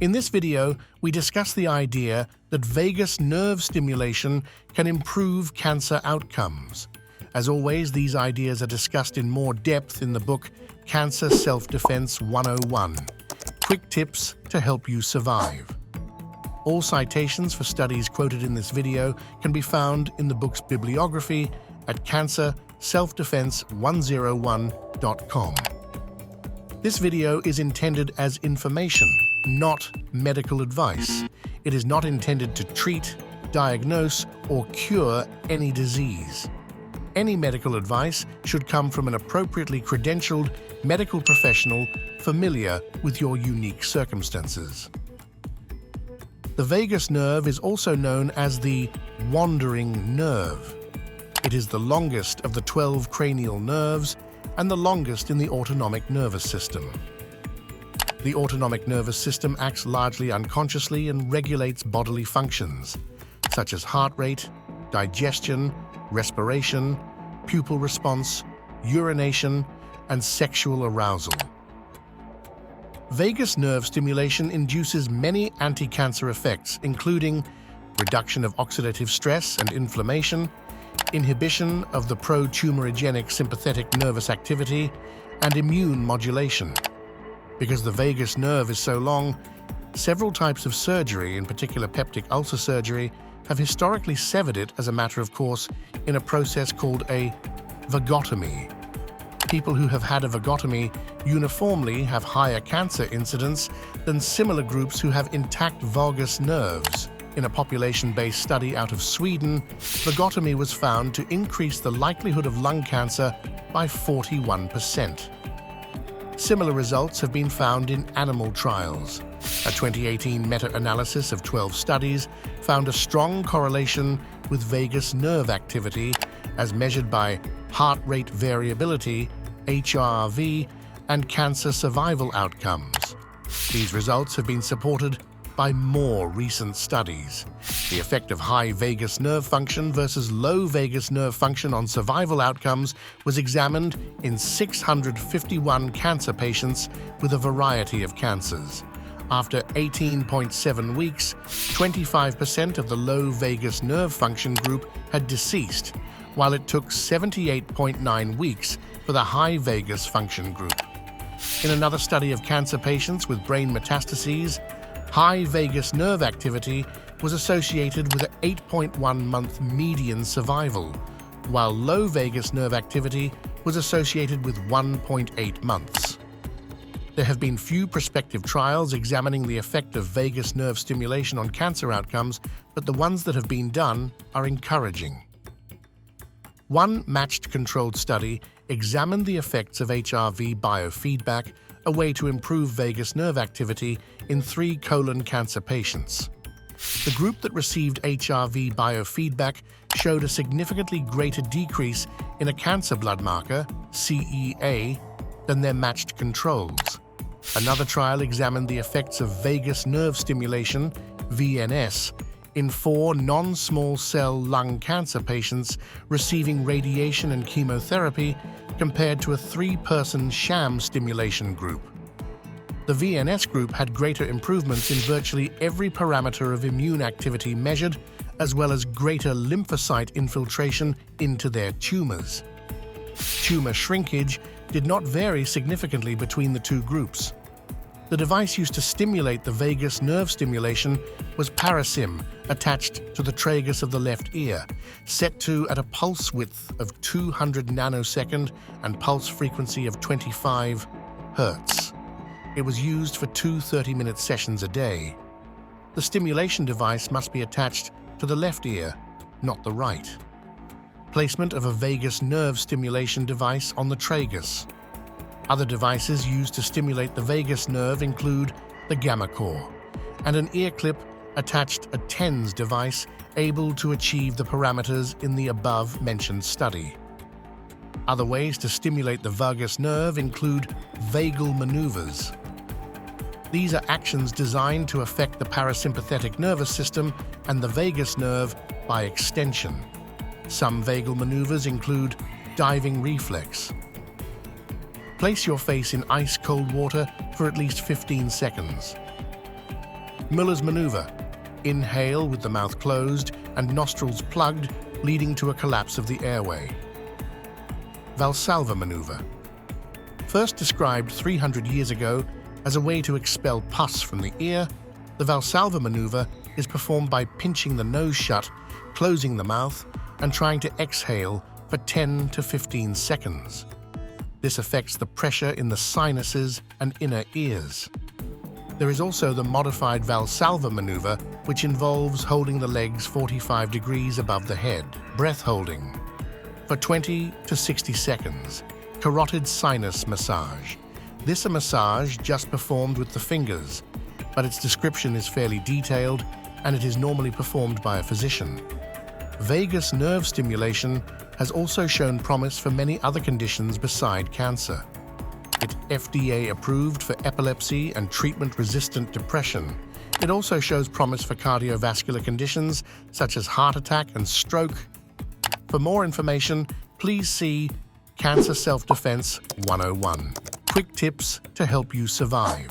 In this video, we discuss the idea that vagus nerve stimulation can improve cancer outcomes. As always, these ideas are discussed in more depth in the book Cancer Self-Defense 101, Quick Tips to Help You Survive. All citations for studies quoted in this video can be found in the book's bibliography at cancerselfdefense101.com. This video is intended as information, not medical advice. It is not intended to treat, diagnose, or cure any disease. Any medical advice should come from an appropriately credentialed medical professional familiar with your unique circumstances. The vagus nerve is also known as the wandering nerve. It is the longest of the 12 cranial nerves and the longest in the autonomic nervous system. The autonomic nervous system acts largely unconsciously and regulates bodily functions, such as heart rate, digestion, respiration, pupil response, urination, and sexual arousal. Vagus nerve stimulation induces many anti-cancer effects, including reduction of oxidative stress and inflammation, inhibition of the pro-tumorigenic sympathetic nervous activity, and immune modulation. Because the vagus nerve is so long, several types of surgery, in particular peptic ulcer surgery, have historically severed it as a matter of course in a process called a vagotomy. People who have had a vagotomy uniformly have higher cancer incidence than similar groups who have intact vagus nerves. In a population-based study out of Sweden, vagotomy was found to increase the likelihood of lung cancer by 41%. Similar results have been found in animal trials. A 2018 meta-analysis of 12 studies found a strong correlation with vagus nerve activity as measured by heart rate variability, HRV, and cancer survival outcomes. These results have been supported by more recent studies. The effect of high vagus nerve function versus low vagus nerve function on survival outcomes was examined in 651 cancer patients with a variety of cancers. After 18.7 weeks, 25% of the low vagus nerve function group had deceased, while it took 78.9 weeks for the high vagus function group. In another study of cancer patients with brain metastases, high vagus nerve activity was associated with an 8.1-month median survival, while low vagus nerve activity was associated with 1.8 months. There have been few prospective trials examining the effect of vagus nerve stimulation on cancer outcomes, but the ones that have been done are encouraging. One matched controlled study examined the effects of HRV biofeedback, a way to improve vagus nerve activity in 3 colon cancer patients. The group that received HRV biofeedback showed a significantly greater decrease in a cancer blood marker, CEA, than their matched controls. Another trial examined the effects of vagus nerve stimulation, VNS, in 4 non-small cell lung cancer patients receiving radiation and chemotherapy compared to a 3-person sham stimulation group. The VNS group had greater improvements in virtually every parameter of immune activity measured, as well as greater lymphocyte infiltration into their tumors. Tumor shrinkage did not vary significantly between the 2 groups. The device used to stimulate the vagus nerve stimulation was Parasim, attached to the tragus of the left ear, set to at a pulse width of 200 nanosecond and pulse frequency of 25 Hz. It was used for 2 30-minute sessions a day. The stimulation device must be attached to the left ear, not the right. Placement of a vagus nerve stimulation device on the tragus. Other devices used to stimulate the vagus nerve include the gamma core, and an ear clip attached a TENS device able to achieve the parameters in the above-mentioned study. Other ways to stimulate the vagus nerve include vagal maneuvers. These are actions designed to affect the parasympathetic nervous system and the vagus nerve by extension. Some vagal maneuvers include diving reflex, Place your face in ice-cold water for at least 15 seconds. Muller's maneuver. Inhale with the mouth closed and nostrils plugged, leading to a collapse of the airway. Valsalva maneuver. First described 300 years ago as a way to expel pus from the ear, the Valsalva maneuver is performed by pinching the nose shut, closing the mouth, and trying to exhale for 10 to 15 seconds. This affects the pressure in the sinuses and inner ears. There is also the modified Valsalva maneuver, which involves holding the legs 45 degrees above the head, breath holding, for 20 to 60 seconds. Carotid sinus massage. This is a massage just performed with the fingers, but its description is fairly detailed and it is normally performed by a physician. Vagus nerve stimulation has also shown promise for many other conditions beside cancer. It's FDA approved for epilepsy and treatment-resistant depression. It also shows promise for cardiovascular conditions such as heart attack and stroke. For more information, please see Cancer Self-Defense 101. Quick tips to help you survive.